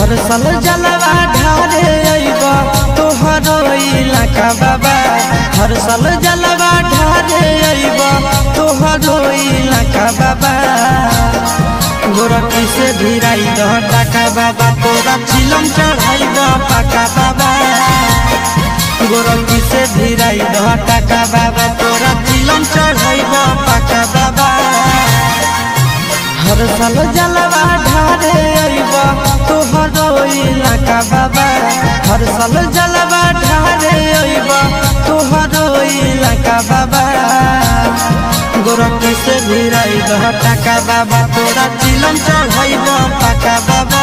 हर साल जलवा ढारे अइबा तोहरो इलाका बाबा। हर साल जलवा ढारे अइबा तोहरो इलाका बाबा। गोरखी से भिराई दह टाका बाबा, तोरा चिलम चढ़ाइबा पाका बाबा। गोरखी से भिराई दह टाका बाबा, तोरा चिलम चढ़ाइबा पाका बाबा। हर साल जलवा ढारे अइबा तोहरो इलाका बाबा। हर साल जलवा ढारे अइबा तोहरो इलाका बाबा। गोरखी से भिराई दह टाका बाबा, तोरा चिलम चढ़ाइबा पाका बाबा।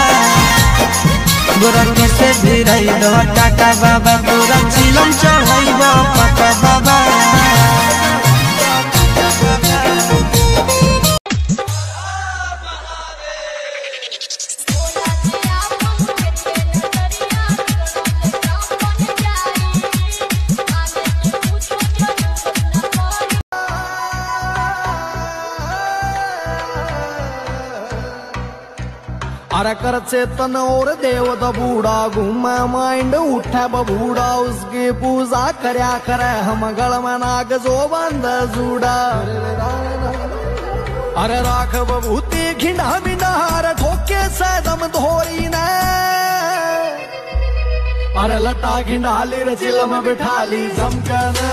गोरखी से भिराई दह टाका बाबा, तोरा चिलम चढ़ाइबा पाका बाबा। अरे कर चेतन और देव बूढ़ा घूमा माइंड उठा बबूढ़ा, उसकी पूजा करया करे हम गल में नाग जो बंद जूड़ा। अरे राख बबूती घिंडा बिनार ठोके सदम धोरी ने। अरे लटा घिंडा ली चिलम बिठा ली जमकन।